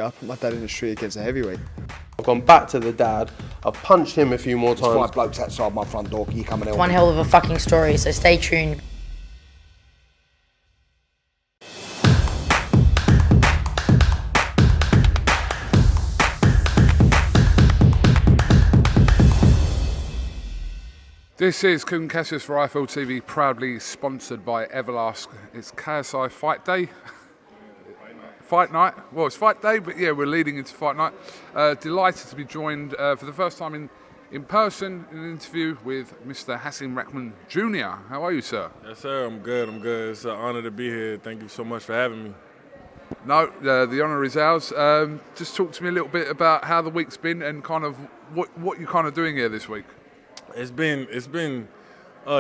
Yeah, I put my dad in the street against a heavyweight. I've gone back to the dad. I've punched him a few more There's times. 5 blokes outside my front door. Can you come and help One me? hell of a fucking story, so stay tuned. This is KUGAN CASSIUS for IFL TV, proudly sponsored by Everlast. It's KSI Fight Day. Fight night. Well, it's fight day, but yeah, we're leading into fight night. Delighted to be joined for the first time in person in an interview with Mr. Hasim Rahman Jr. How are you, sir? Yes, sir. I'm good. It's an honor to be here. Thank you so much for having me. No, the honour is ours. Just talk to me a little bit about how the week's been and kind of what you're kind of doing here this week. It's been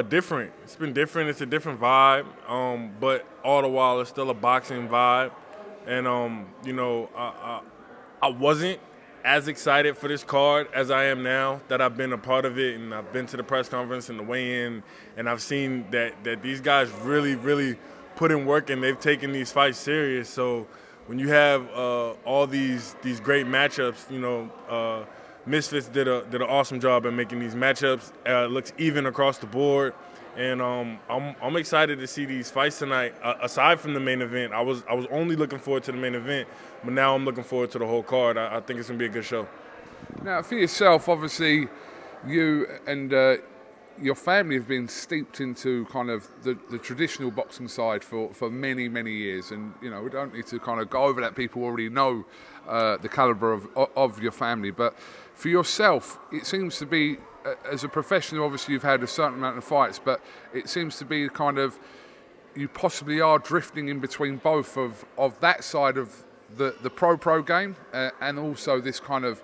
different. It's been different. It's a different vibe, but all the while it's still a boxing vibe. And I wasn't as excited for this card as I am now that I've been a part of it, and I've been to the press conference and the weigh-in, and I've seen that these guys really put in work and they've taken these fights serious. So when you have all these great matchups, Misfits did an awesome job at making these matchups. It looks even across the board, and I'm excited to see these fights tonight. Aside from the main event, I was only looking forward to the main event, but now I'm looking forward to the whole card. I think it's gonna be a good show. Now, for yourself, obviously, you and your family have been steeped into kind of the traditional boxing side for many years, and we don't need to kind of go over that. People already know the caliber of your family, but for yourself, it seems to be, as a professional, obviously you've had a certain amount of fights, but it seems to be kind of, you possibly are drifting in between both of that side of the pro game and also this kind of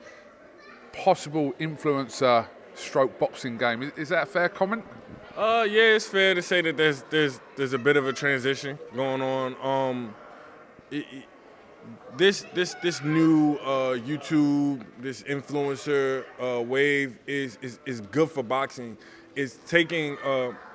possible influencer stroke boxing game. Is that a fair comment? Yeah, it's fair to say that there's a bit of a transition going on. This new YouTube, this influencer wave is good for boxing. It's taking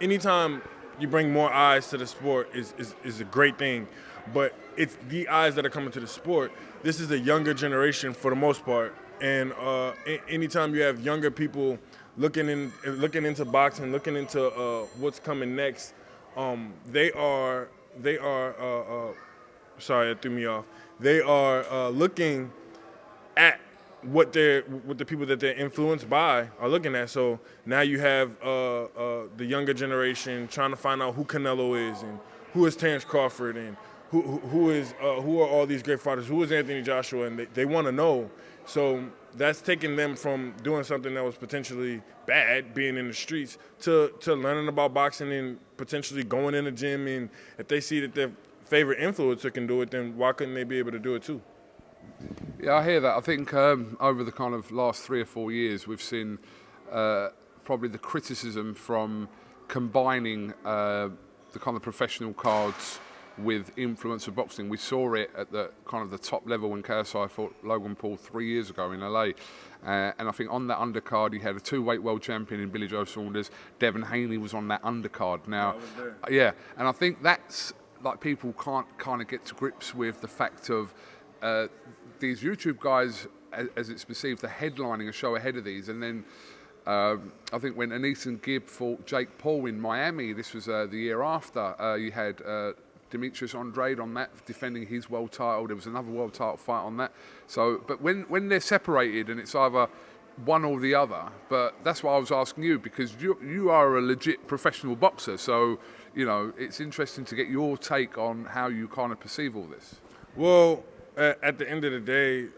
anytime you bring more eyes to the sport is a great thing, but it's the eyes that are coming to the sport. This is a younger generation for the most part, and anytime you have younger people looking into boxing, looking into what's coming next, they are sorry, that threw me off. They are looking at what the people that they're influenced by are looking at. So now you have the younger generation trying to find out who Canelo is and who is Terrence Crawford and who are all these great fighters, who is Anthony Joshua, and they want to know. So that's taking them from doing something that was potentially bad, being in the streets, to learning about boxing and potentially going in the gym. And if they see that their favorite influencer can do it, then why couldn't they be able to do it too? Yeah, I hear that. I think over the kind of last 3 or 4 years, we've seen probably the criticism from combining the kind of professional cards with influencer boxing. We saw it at the kind of the top level when KSI fought Logan Paul 3 years ago in LA. And I think on that undercard, he had a 2-weight world champion in Billy Joe Saunders. Devin Haney was on that undercard. Now, yeah, and I think that's, like, people can't kind of get to grips with the fact of these YouTube guys, as it's perceived, are headlining a show ahead of these. And then I think when Anison Gibb fought Jake Paul in Miami, this was the year after, you had Demetrius Andrade on that, defending his world title. There was another world title fight on that. So, but when they're separated and it's either one or the other, but that's why I was asking you, because you are a legit professional boxer. So, it's interesting to get your take on how you kind of perceive all this. Well, at the end of the day,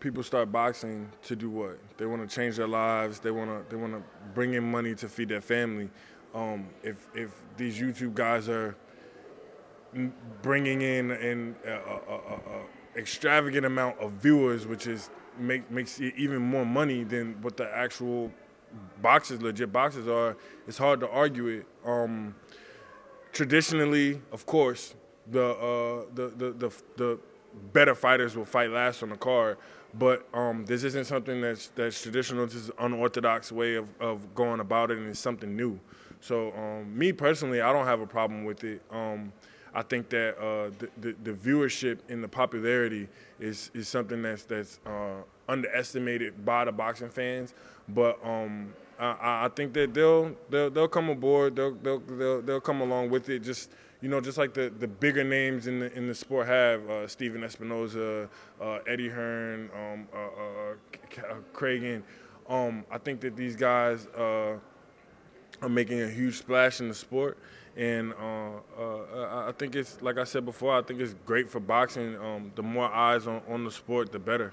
people start boxing to do what? They want to change their lives. They want to bring in money to feed their family. If these YouTube guys are bringing in an extravagant amount of viewers, which is makes it even more money than what the actual legit boxers are, it's hard to argue it. Traditionally, of course, the better fighters will fight last on the card, but this isn't something that's traditional. This is an unorthodox way of going about it, and it's something new. So me personally, I don't have a problem with it. I think that the viewership and the popularity is something that's underestimated by the boxing fans. But I think that they'll come aboard. They'll come along with it. Just just like the bigger names in the sport have Steven Espinoza, Eddie Hearn, Cragen. I think that these guys are making a huge splash in the sport, and I think it's, like I said before, I think it's great for boxing. The more eyes on the sport, the better.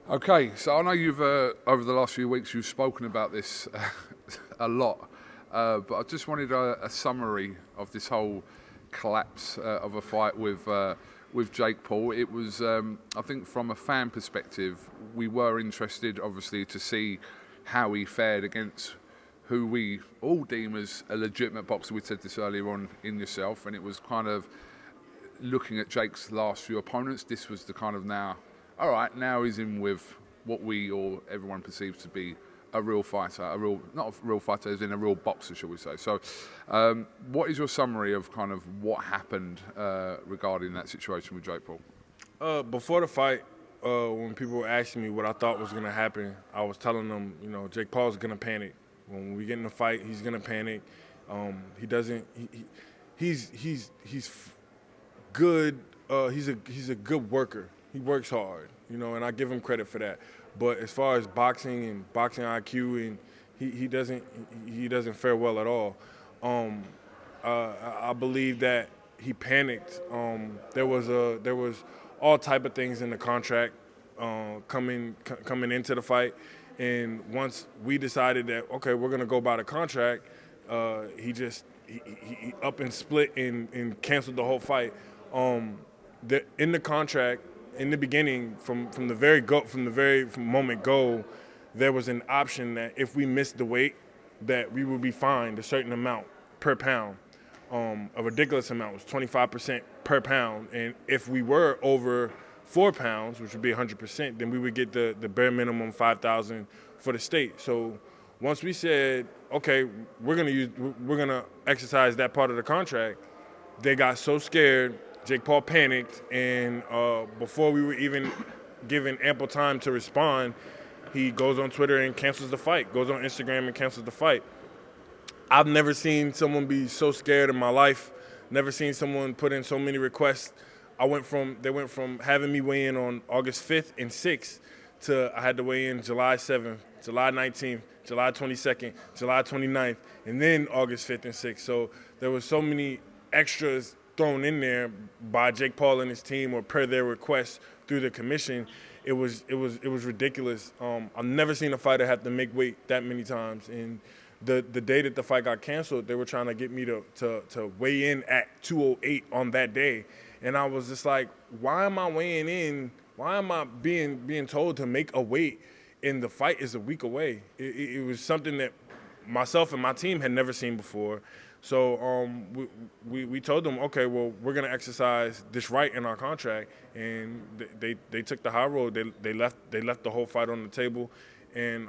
Okay, so I know you've over the last few weeks you've spoken about this a lot, but I just wanted a summary of this whole collapse of a fight with Jake Paul. It was, I think, from a fan perspective, we were interested, obviously, to see how he fared against who we all deem as a legitimate boxer. We said this earlier on in yourself, and it was kind of looking at Jake's last few opponents. This was the kind of now, all right, now he's in with what we or everyone perceives to be a real fighter, not a real fighter, as in a real boxer, shall we say. So what is your summary of kind of what happened regarding that situation with Jake Paul? Before the fight, when people were asking me what I thought was going to happen, I was telling them, Jake Paul's going to panic. When we get in a fight, he's going to panic. He doesn't. He's good. He's a good worker. He works hard, and I give him credit for that. But as far as boxing and boxing IQ, and he doesn't fare well at all. I believe that he panicked. There was all type of things in the contract coming into the fight, and once we decided that okay, we're gonna go by the contract, he up and split and canceled the whole fight. In the contract, in the beginning, from moment go, there was an option that if we missed the weight, that we would be fined a certain amount per pound. A ridiculous amount. It was 25% per pound, and if we were over 4 pounds, which would be 100%, then we would get the bare minimum $5,000 for the state. So once we said, okay, we're gonna exercise that part of the contract, they got so scared. Jake Paul panicked, and before we were even given ample time to respond, he goes on Twitter and cancels the fight, goes on Instagram and cancels the fight. I've never seen someone be so scared in my life, never seen someone put in so many requests. They went from having me weigh in on August 5th and 6th to I had to weigh in July 7th, July 19th, July 22nd, July 29th, and then August 5th and 6th. So there was so many extras thrown in there by Jake Paul and his team or per their request through the commission. It was ridiculous. I've never seen a fighter have to make weight that many times. And the day that the fight got canceled, they were trying to get me to weigh in at 208 on that day. And I was just like, why am I weighing in? Why am I being told to make a weight and the fight is a week away? It was something that myself and my team had never seen before. So we told them, okay, well, we're going to exercise this right in our contract, and they took the high road. They left the whole fight on the table, and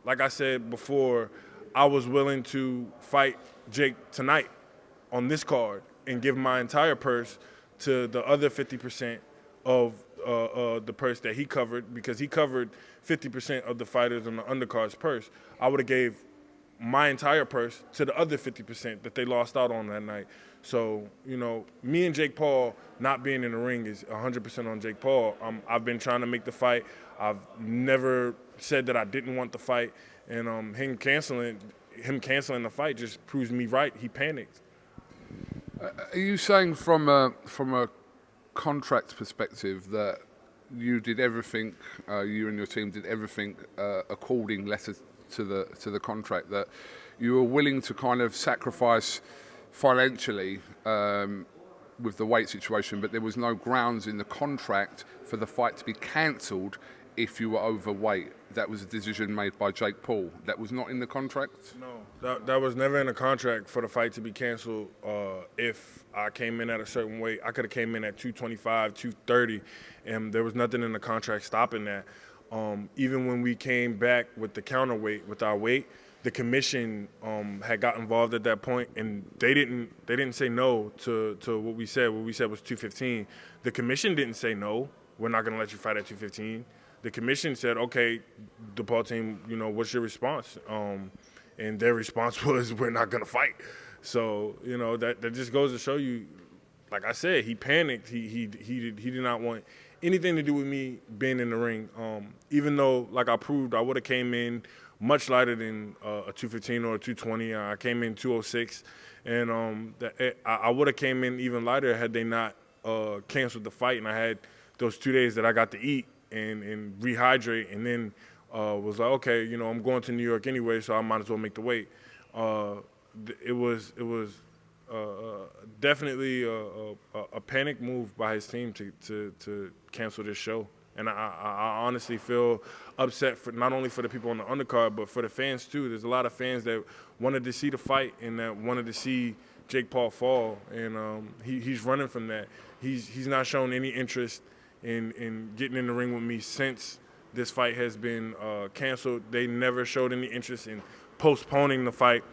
like I said before, I was willing to fight Jake tonight on this card and give my entire purse to the other 50% of the purse that he covered, because he covered 50% of the fighters on the undercard's purse. I would have gave my entire purse to the other 50% that they lost out on that night. So, me and Jake Paul not being in the ring is 100% on Jake Paul. I've been trying to make the fight. I've never said that I didn't want the fight. And him canceling the fight just proves me right. He panicked. Are you saying from a contract perspective that you did everything, you and your team did everything according letter to the contract, that you were willing to kind of sacrifice financially with the weight situation, but there was no grounds in the contract for the fight to be cancelled if you were overweight? That was a decision made by Jake Paul. That was not in the contract? No, that was never in the contract for the fight to be canceled. If I came in at a certain weight, I could have came in at 225, 230, and there was nothing in the contract stopping that. Even when we came back with the counterweight, with our weight, the commission had got involved at that point, and they didn't say no to what we said. What we said was 215. The commission didn't say no. We're not going to let you fight at 215. The commission said, okay, the DePaul team, what's your response? And their response was, we're not going to fight. So, that just goes to show you, like I said, he panicked. He did not want anything to do with me being in the ring. Even though, like I proved, I would have came in much lighter than a 215 or a 220. I came in 206, and I would have came in even lighter had they not canceled the fight. And I had those 2 days that I got to eat and rehydrate, and then was like, okay, I'm going to New York anyway, so I might as well make the weight. It was definitely a panic move by his team to cancel this show. And I honestly feel upset for not only for the people on the undercard, but for the fans too. There's a lot of fans that wanted to see the fight and that wanted to see Jake Paul fall, and he's running from that. He's not shown any interest in getting in the ring with me since this fight has been canceled. They never showed any interest in postponing the fight.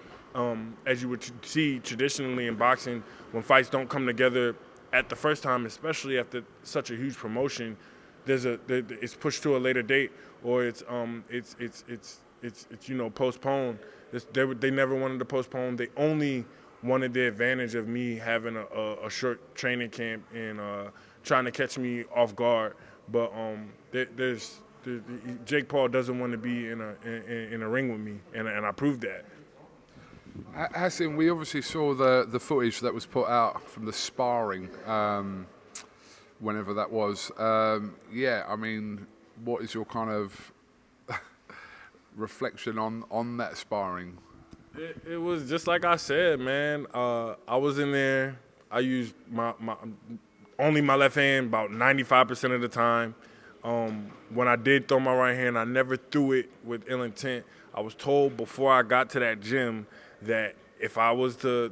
As you would see traditionally in boxing, when fights don't come together at the first time, especially after such a huge promotion, it's pushed to a later date, or it's postponed. They never wanted to postpone. They only wanted the advantage of me having a short training camp and trying to catch me off guard. But Jake Paul doesn't want to be in a ring with me, and I proved that. Hasim, we obviously saw the footage that was put out from the sparring, whenever that was. What is your kind of reflection on that sparring? It was just like I said, man. I was in there. I used only my left hand about 95% of the time. When I did throw my right hand, I never threw it with ill intent. I was told before I got to that gym that if I was to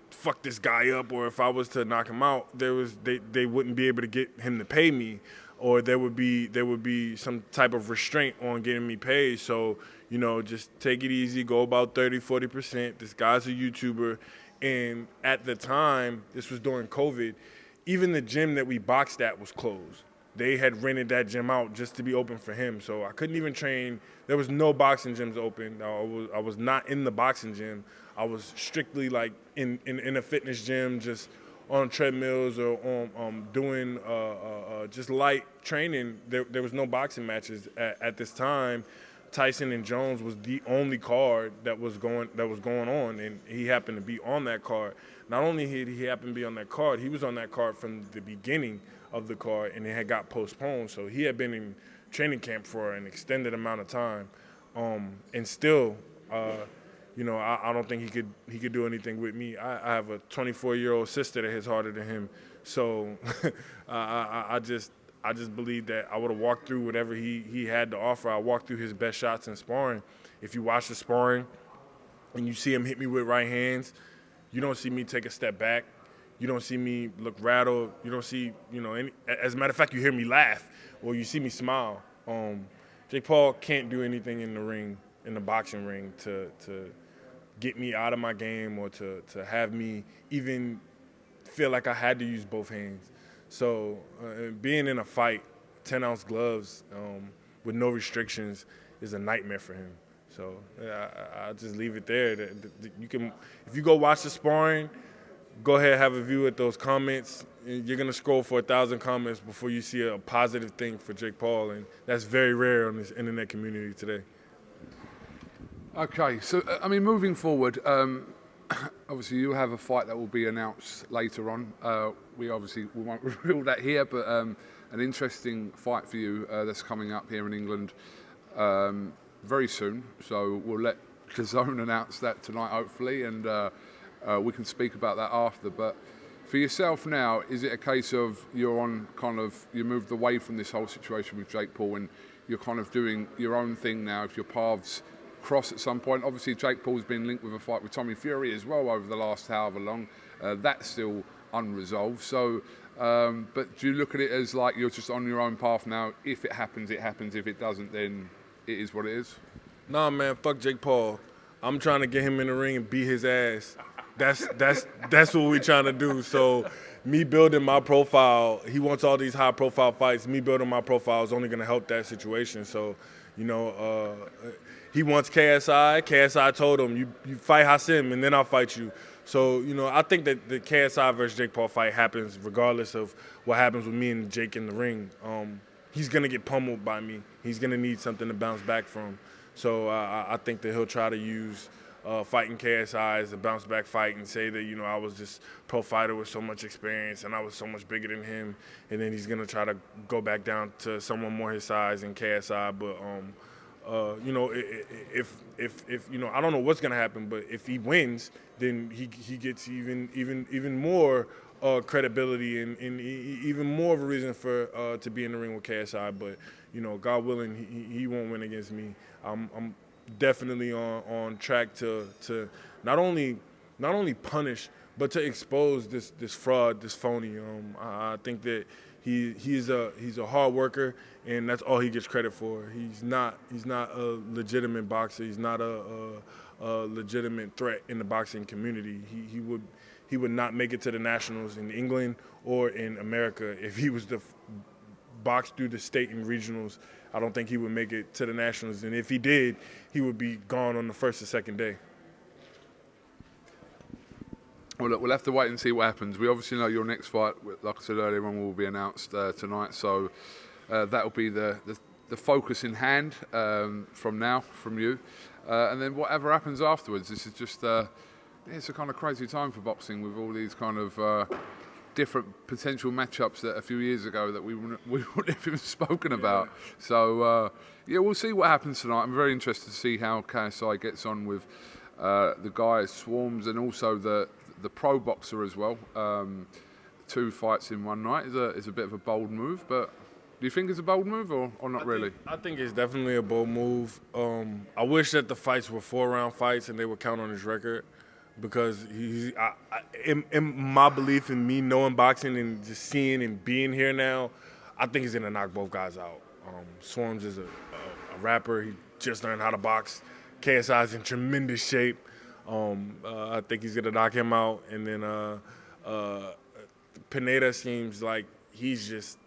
fuck this guy up, or if I was to knock him out, they wouldn't be able to get him to pay me, or there would be some type of restraint on getting me paid. So, just take it easy, go about 30-40%. This guy's a YouTuber, and at the time, this was during COVID, even the gym that we boxed at was closed. They had rented that gym out just to be open for him, so I couldn't even train. There was no boxing gyms open. I was not in the boxing gym. I was strictly like in a fitness gym, just on treadmills or on doing just light training. There was no boxing matches at this time. Tyson and Jones was the only card that was going on, and he happened to be on that card. Not only did he happen to be on that card, he was on that card from the beginning of the card, and it had got postponed. So he had been in training camp for an extended amount of time, and still, I don't think he could do anything with me. I have a 24-year-old sister that hits harder than him, so I just believe that I would have walked through whatever he had to offer. I walked through his best shots in sparring. If you watch the sparring and you see him hit me with right hands, you don't see me take a step back. You don't see me look rattled. You don't see, any. As a matter of fact, you hear me laugh or you see me smile. Jake Paul can't do anything in the ring, in the boxing ring, to get me out of my game or to have me even feel like I had to use both hands. So being in a fight, 10-ounce gloves with no restrictions is a nightmare for him. So I'll just leave it there. You can, if you go watch the sparring, go ahead, have a view at those comments. You're going to scroll for 1,000 comments before you see a positive thing for Jake Paul, and that's very rare on this internet community today. Okay, so, moving forward, obviously you'll have a fight that will be announced later on. We won't reveal that here, but an interesting fight for you that's coming up here in England very soon. So we'll let DAZN announce that tonight, hopefully, and we can speak about that after. But for yourself now, is it a case of you moved away from this whole situation with Jake Paul and you're kind of doing your own thing now? If your paths cross at some point, obviously Jake Paul's been linked with a fight with Tommy Fury as well over the last however long. That's still unresolved. So But do you look at it as like you're just on your own path now? If it happens, it happens. If it doesn't, then it is what it is. Nah, man, fuck Jake Paul. I'm trying to get him in the ring and beat his ass. That's what we trying to do. So me building my profile, he wants all these high profile fights. Me building my profile is only gonna help that situation. So, he wants KSI. KSI told him, you fight Hasim and then I'll fight you. So, I think that the KSI versus Jake Paul fight happens regardless of what happens with me and Jake in the ring. He's gonna get pummeled by me. He's gonna need something to bounce back from. So I think that he'll try to use fighting KSI as a bounce back fight and say that, I was this pro fighter with so much experience and I was so much bigger than him. And then he's going to try to go back down to someone more his size than KSI. But, if I don't know what's going to happen, but if he wins, then he gets even more credibility and even more of a reason for to be in the ring with KSI. But, God willing, he won't win against me. I'm definitely on track to not only punish but to expose this fraud, this phony. I think that he's a hard worker and that's all he gets credit for. He's not a legitimate boxer. He's not a legitimate threat in the boxing community. He would not make it to the nationals in England or in America if he was to box through the state and regionals. I don't think he would make it to the nationals, and if he did, he would be gone on the first or second day. Well, look, we'll have to wait and see what happens. We obviously know your next fight, like I said earlier on, will be announced tonight, so that'll be the focus in hand from now, from you. And then whatever happens afterwards, this is just, it's a kind of crazy time for boxing with all these kind of different potential matchups that a few years ago that we wouldn't have even spoken about. So, we'll see what happens tonight. I'm very interested to see how KSI gets on with the guys, Swarms, and also the pro boxer as well. 2 fights in one night is a bit of a bold move, but do you think it's a bold move or not really? I think it's definitely a bold move. I wish that the fights were 4-round fights and they would count on his record. Because in my belief in me knowing boxing and just seeing and being here now, I think he's gonna knock both guys out. Swarms is a rapper. He just learned how to box. KSI is in tremendous shape. I think he's gonna knock him out. And then Pineda seems like he's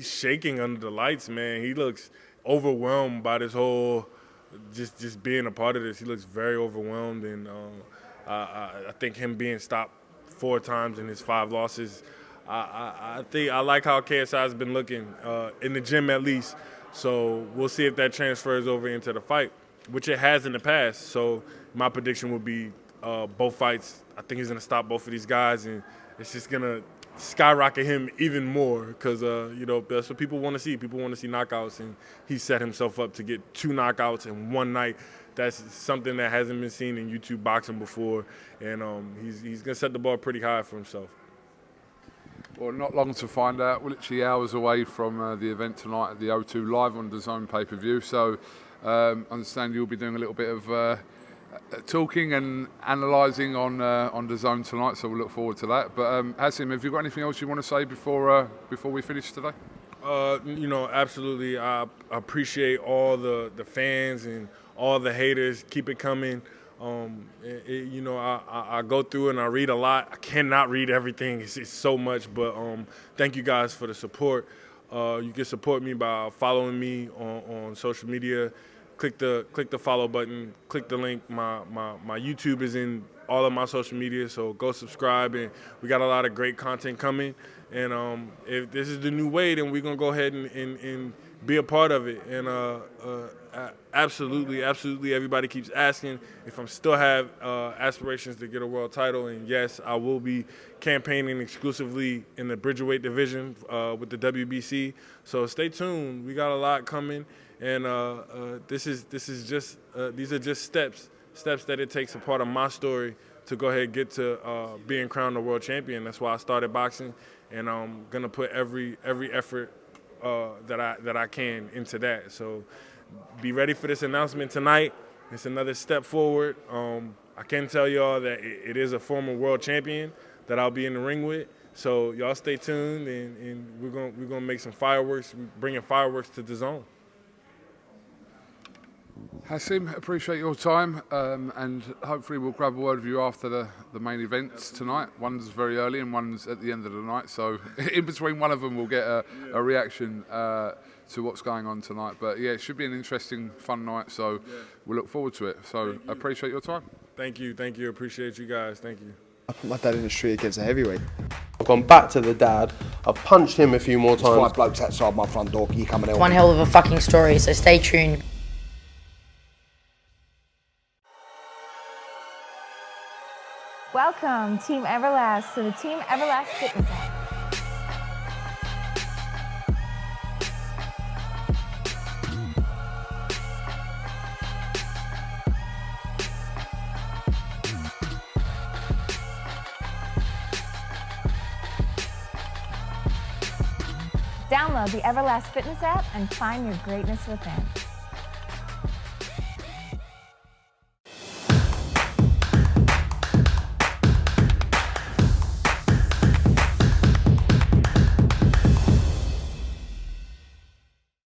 shaking under the lights, man. He looks overwhelmed by this whole just being a part of this. He looks very overwhelmed and. I think him being stopped 4 times in his 5 losses, I think I like how KSI has been looking in the gym at least. So we'll see if that transfers over into the fight, which it has in the past. So my prediction would be both fights. I think he's going to stop both of these guys, and it's just going to skyrocket him even more because, that's what people want to see. People want to see knockouts, and he set himself up to get 2 knockouts in one night. That's something that hasn't been seen in YouTube boxing before, and he's going to set the bar pretty high for himself. Well, not long to find out. We're literally hours away from the event tonight at the O2 live on DAZN pay-per-view. So I understand you'll be doing a little bit of talking and analysing on DAZN tonight, so we'll look forward to that. But Hasim, have you got anything else you want to say before we finish today? Absolutely. I appreciate all the fans and all the haters. Keep it coming. I go through and I read a lot. I cannot read everything. It's so much, but thank you guys for the support. You can support me by following me on social media. Click the follow button. Click the link. My YouTube is in all of my social media, so go subscribe. And we got a lot of great content coming. And if this is the new way, then we're gonna go ahead and be a part of it. And absolutely, everybody keeps asking if I still have aspirations to get a world title. And yes, I will be campaigning exclusively in the Bridgerweight division with the WBC. So stay tuned. We got a lot coming. And these are just steps that it takes a part of my story to go ahead and get to being crowned a world champion. That's why I started boxing, and I'm gonna put every effort that I can into that. So be ready for this announcement tonight. It's another step forward. I can tell y'all that it is a former world champion that I'll be in the ring with. So y'all stay tuned, and we're gonna make some fireworks, bringing fireworks to the zone. Hasim, appreciate your time, and hopefully we'll grab a word with you after the main events tonight. One's very early and one's at the end of the night, so in between one of them we'll get a reaction to what's going on tonight. But yeah, it should be an interesting, fun night, so we'll look forward to it. So appreciate your time. Thank you, appreciate you guys, thank you. I put my dad in the street against a heavyweight. I've gone back to the dad. I've punched him a few more times. 5 blokes outside my front door. Can you come and help One me? hell of a fucking story, so stay tuned. Welcome, Team Everlast, to the Team Everlast Fitness app. Download the Everlast Fitness app and find your greatness within.